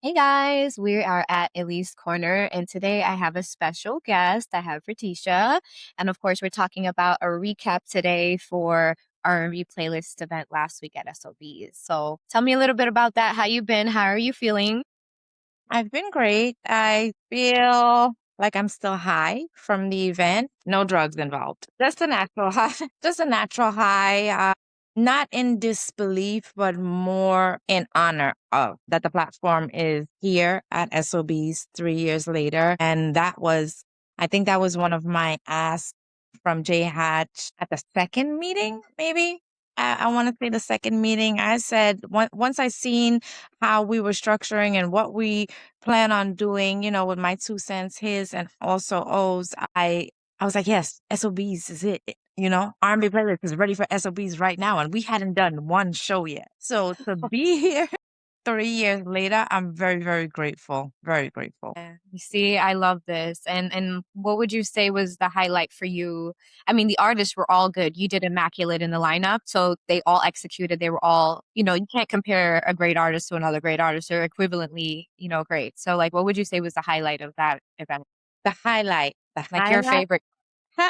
Hey guys, we are at Illy's Corner, and today I have a special guest. I have Ritishea, and of course, we're talking about a recap today for our R&B playlist event last week at SOBs. So, tell me a little bit about that. How you been? How are you feeling? I've been great. I feel like I'm still high from the event. No drugs involved. Just a natural high. Just a natural high. Not in disbelief, but more in honor of that the platform is here at SOBs 3 years later. And I think that was one of my asks from J Hatch at the second meeting, maybe. I want to say the second meeting. I said once I seen how we were structuring and what we plan on doing, with my 2 cents, his and also O's, I was like, yes, SOBs is it. R&B playlist is ready for SOBs right now. And we hadn't done one show yet. So to be here 3 years later, I'm very, very grateful. Very grateful. Yeah. You see, I love this. And what would you say was the highlight for you? I mean, the artists were all good. You did immaculate in the lineup, so they all executed. They were all, you can't compare a great artist to another great artist. They're equivalently, great. So, like, what would you say was the highlight of that event? The Like your highlight. favorite?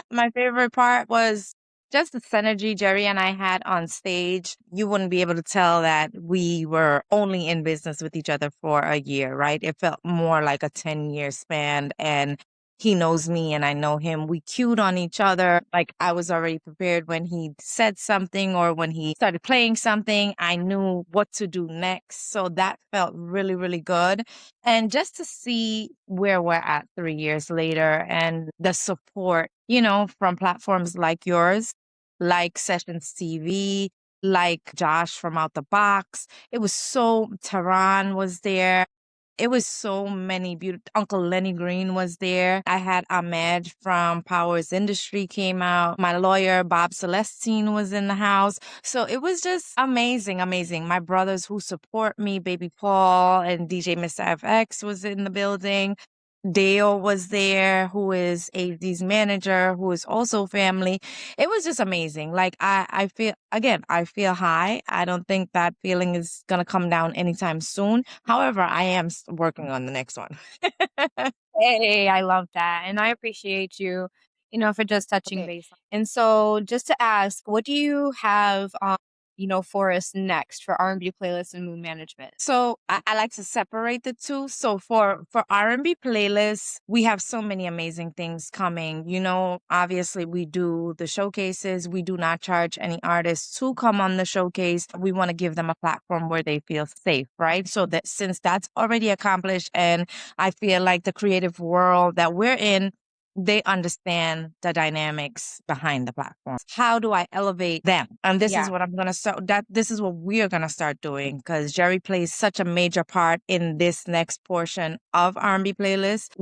My favorite part was just the synergy Jerry and I had on stage. You wouldn't be able to tell that we were only in business with each other for a year, right? It felt more like a 10-year span. And he knows me and I know him. We cued on each other. Like I was already prepared when he said something or when he started playing something. I knew what to do next. So that felt really, really good. And just to see where we're at 3 years later and the support, from platforms like yours, like Sessions TV, like Josh from Out the Box. Tehran was there. It was so many beautiful. Uncle Lenny Green was there. I had Ahmed from Powers Industry came out. My lawyer, Bob Celestine, was in the house. So it was just amazing, amazing. My brothers who support me, Baby Paul and DJ Mr. FX was in the building. Dale was there, who is AD's manager, who is also family. It was just amazing. Like I feel high. I don't think that feeling is gonna come down anytime soon. However, I am working on the next one. Hey, I love that. And I appreciate you, for just touching Okay. base. And so just to ask, what do you have for us next for R&B playlist and mood management? So I like to separate the two. So for R&B playlists, we have so many amazing things coming. Obviously we do the showcases. We do not charge any artists to come on the showcase. We want to give them a platform where they feel safe, right? So that since that's already accomplished, and I feel like the creative world that we're in, they understand the dynamics behind the platform. How do I elevate them? And this is Yeah. what I'm gonna start. This is what we are gonna start doing because Jerry plays such a major part in this next portion of R&B playlist.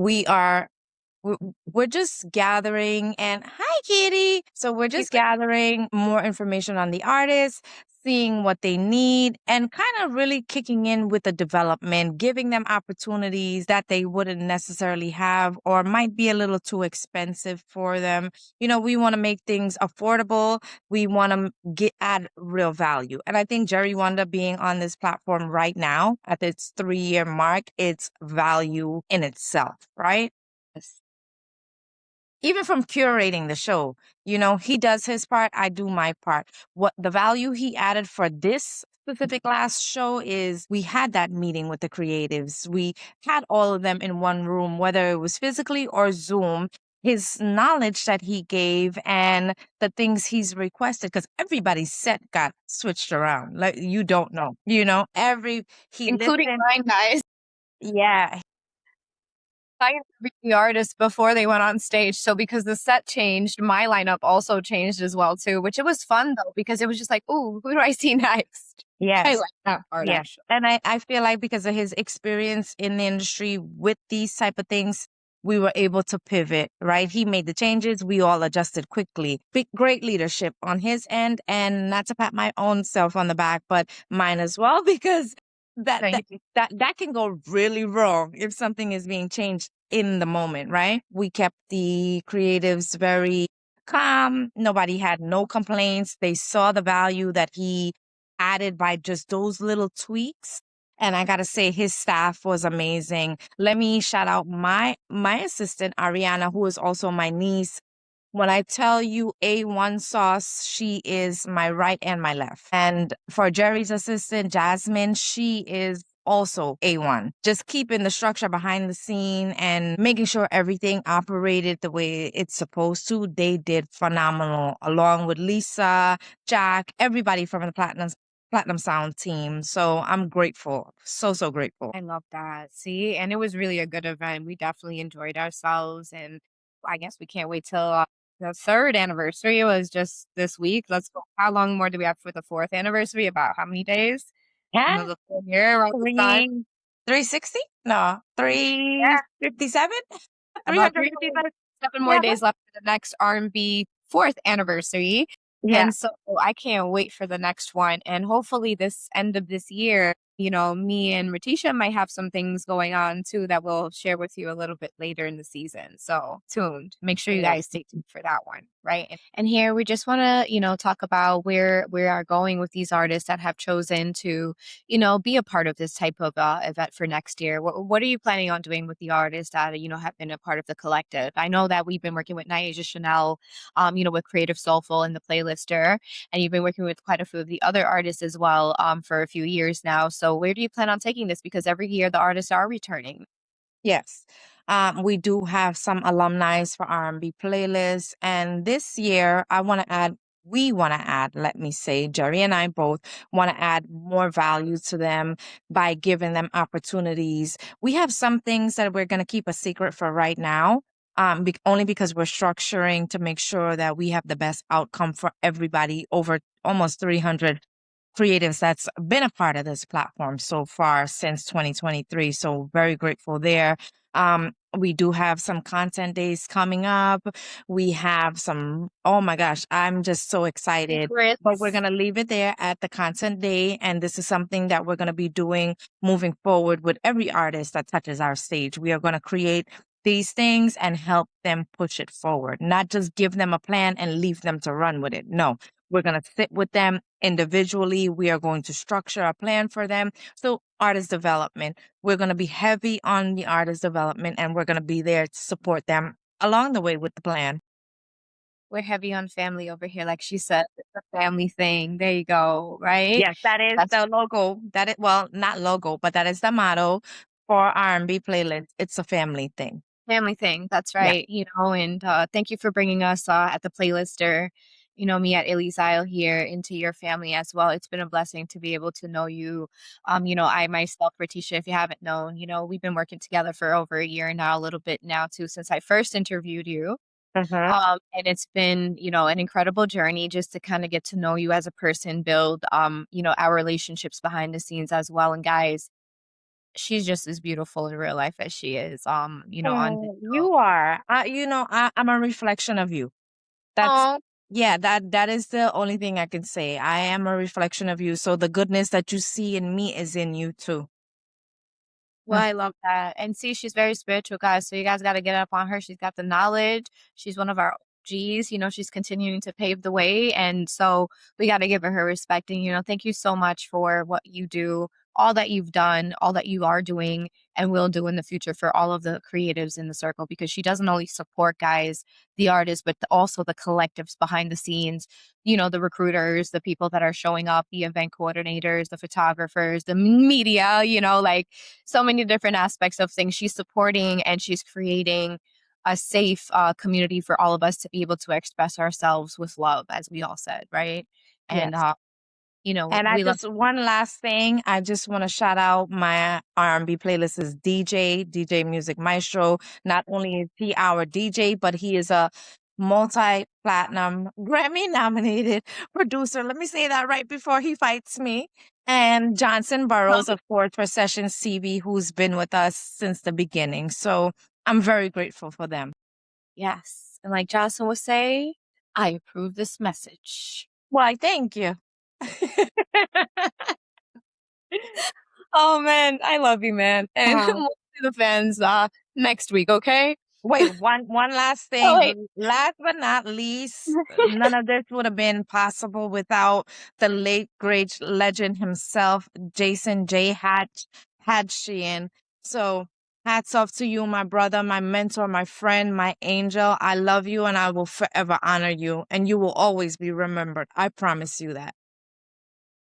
We're, we're just gathering and hi Kitty. So we're just gathering more information on the artist, seeing what they need and kind of really kicking in with the development, giving them opportunities that they wouldn't necessarily have or might be a little too expensive for them. We want to make things affordable. We want to add real value. And I think Jerry Wonder being on this platform right now at its 3 year mark, it's value in itself, right? Yes. Even from curating the show, he does his part, I do my part. What the value he added for this specific last show is we had that meeting with the creatives. We had all of them in one room, whether it was physically or Zoom. His knowledge that he gave and the things he's requested, because everybody's set got switched around. Like you don't know, he Including listened. mine, guys. Yeah, I interviewed the artists before they went on stage. So because the set changed, my lineup also changed as well too, which it was fun though, because it was just like, ooh, who do I see next? I yes. like that part Yeah. actually. And I feel like because of his experience in the industry with these type of things, we were able to pivot, right? He made the changes. We all adjusted quickly. Great leadership on his end. And not to pat my own self on the back, but mine as well, because that, that, Thank you. that can go really wrong if something is being changed in the moment, right? We kept the creatives very calm. Nobody had no complaints. They saw the value that he added by just those little tweaks. And I gotta say, his staff was amazing. Let me shout out my assistant, Ariana, who is also my niece. When I tell you A1 sauce, she is my right and my left. And for Jerry's assistant, Jasmine, she is also A1. Just keeping the structure behind the scene and making sure everything operated the way it's supposed to. They did phenomenal, along with Lisa, Jack, everybody from the Platinum Sound team. So I'm grateful. So, so grateful. I love that. See, and it was really a good event. We definitely enjoyed ourselves, and I guess we can't wait till the third anniversary was just this week. Let's go. How long more do we have for the fourth anniversary? About how many days? Yeah. Another full year around this time. 360? No, Yeah, 357? about 357? 7 more Yeah. days left for the next R&B fourth anniversary. Yeah. And so I can't wait for the next one. And hopefully this end of this year, me and Ritishea might have some things going on too that we'll share with you a little bit later in the season. So tuned. Make sure you Yeah. guys stay tuned for that one, right? And here we just want to, talk about where we are going with these artists that have chosen to, be a part of this type of event for next year. What are you planning on doing with the artists that, have been a part of the collective? I know that we've been working with Naija Chanel, with Creative Soulful and the Playlister, and you've been working with quite a few of the other artists as well, for a few years now. So where do you plan on taking this? Because every year the artists are returning. Yes. We do have some alumni for R&B playlists. And this year, we want to add, let me say, Jerry and I both want to add more value to them by giving them opportunities. We have some things that we're going to keep a secret for right now. Only because we're structuring to make sure that we have the best outcome for everybody, over almost 300 creatives that's been a part of this platform so far since 2023. So very grateful there. We do have some content days coming up. We have some, oh my gosh, I'm just so excited. But we're Secrets. going to leave it there at the content day. And this is something that we're going to be doing moving forward with every artist that touches our stage. We are going to create these things and help them push it forward, not just give them a plan and leave them to run with it. No, we're going to sit with them individually. We are going to structure a plan for them. So, artist development, we're going to be heavy on the artist development and we're going to be there to support them along the way with the plan. We're heavy on family over here, like she said. It's a family thing. There you go, right? Yes, that is That's the logo. Well, not logo, but that is the motto for R&B playlist. It's a family thing. family thing. That's Yeah. right. And thank you for bringing us at the Playlister, me at Illy's Isle here into your family as well. It's been a blessing to be able to know you. I myself, Ritishea, if you haven't known, we've been working together for over a year now, a little bit now too, since I first interviewed you. Uh-huh. And it's been, an incredible journey just to kind of get to know you as a person, build, our relationships behind the scenes as well. And guys, she's just as beautiful in real life as she is, on Oh, digital. you are. I'm a reflection of you. That's Oh, yeah, that is the only thing I can say. I am a reflection of you. So the goodness that you see in me is in you too. well, I love that. And see, she's very spiritual, guys. So you guys got to get up on her. She's got the knowledge. She's one of our G's. She's continuing to pave the way. And so we got to give her respect. And, thank you so much for what you do, all that you've done, all that you are doing and will do in the future for all of the creatives in the circle, because she doesn't only support guys, the artists, but also the collectives behind the scenes, the recruiters, the people that are showing up, the event coordinators, the photographers, the media, like so many different aspects of things she's supporting, and she's creating a safe community for all of us to be able to express ourselves with love, as we all said, right? And Yes. And we love. one last thing, I just want to shout out my R&B playlist is DJ Music Maestro. Not only is he our DJ, but he is a multi-platinum Grammy nominated producer. Let me say that right before he fights me. And Johnson Burroughs, of course, for Session CB, who's been with us since the beginning. So I'm very grateful for them. Yes, and like Johnson would say, I approve this message. Why, thank you. Oh man, I love you, man, and Oh, we'll see the fans next week, okay? Wait, one last Oh, thing. wait. Last but not least, none of this would have been possible without the late great legend himself, Jason J. Hatchian. So hats off to you, my brother, my mentor, my friend, my angel. I love you and I will forever honor you, and you will always be remembered. I promise you that.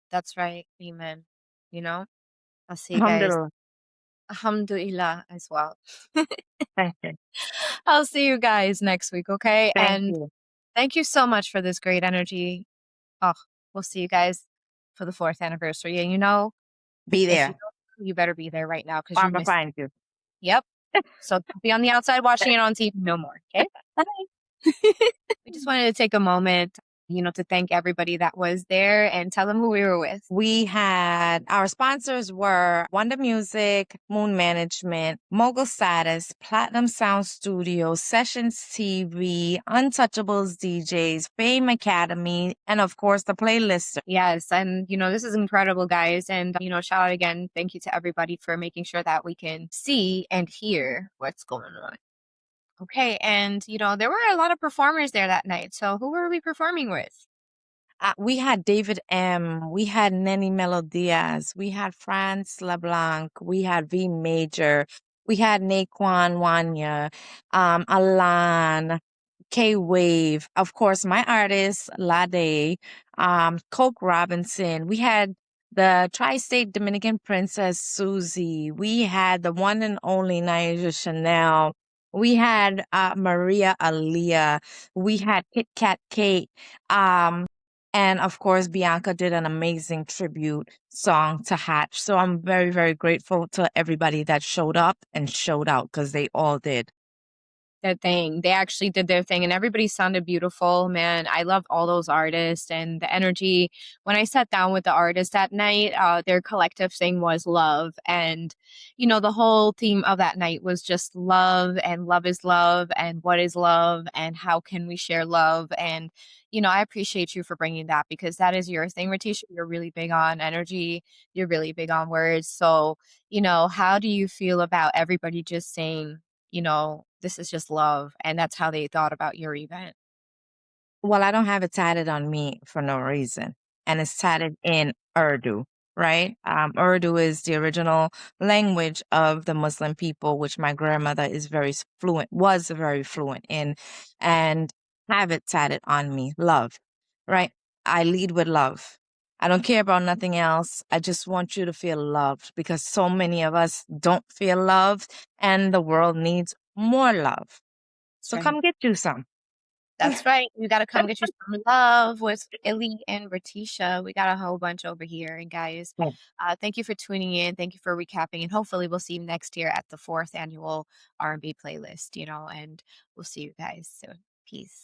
That's right. Amen. You know, I'll see you guys. Alhamdulillah. Alhamdulillah as well. Thank you. I'll see you guys next week, okay? Thank And you. thank you so much for this great energy. Oh, we'll see you guys for the fourth anniversary. And Be if you there. don't, you better be there right now because you I'm gonna missed. find you. Yep. So don't be on the outside watching it on TV no more. Okay. Bye. We just wanted to take a moment, to thank everybody that was there and tell them who we were with. We had our sponsors were Wonder Music, Moon Management, Mogul Status, Platinum Sound Studio, Sessions TV, Untouchables DJs, Fame Academy, and of course the playlist. Yes. And, this is incredible, guys. And, shout out again. Thank you to everybody for making sure that we can see and hear what's going on. Okay. And, there were a lot of performers there that night. So who were we performing with? We had David M. We had Nenny Melodias. We had France LeBlanc. We had V Major. We had Naquan Wanya, Alan, K Wave. Of course, my artist, Lade, Coke Robinson. We had the Tri-State Dominican Princess Susie. We had the one and only Naija Chanel. We had Maria Aaliyah. We had Kit Kat Kate. And of course, Bianca did an amazing tribute song to Hatch. So I'm very, very grateful to everybody that showed up and showed out because they all did. Their thing. They actually did their thing and everybody sounded beautiful. Man, I loved all those artists and the energy. When I sat down with the artists that night, their collective thing was love. And, the whole theme of that night was just love and love is love and what is love and how can we share love. And, I appreciate you for bringing that because that is your thing, Ratisha. You're really big on energy. You're really big on words. So, how do you feel about everybody just saying, this is just love. And that's how they thought about your event. Well, I don't have it tatted on me for no reason. And it's tatted in Urdu, right? Urdu is the original language of the Muslim people, which my grandmother is was very fluent in, and have it tatted on me. Love, right? I lead with love. I don't care about nothing else. I just want you to feel loved because so many of us don't feel loved and the world needs more love. That's So right. come get you some. That's right. You got to come get your some love with Illy and Ritishea. We got a whole bunch over here. And guys, thank you for tuning in. Thank you for recapping. And hopefully we'll see you next year at the fourth annual R&B playlist, and we'll see you guys soon. Peace.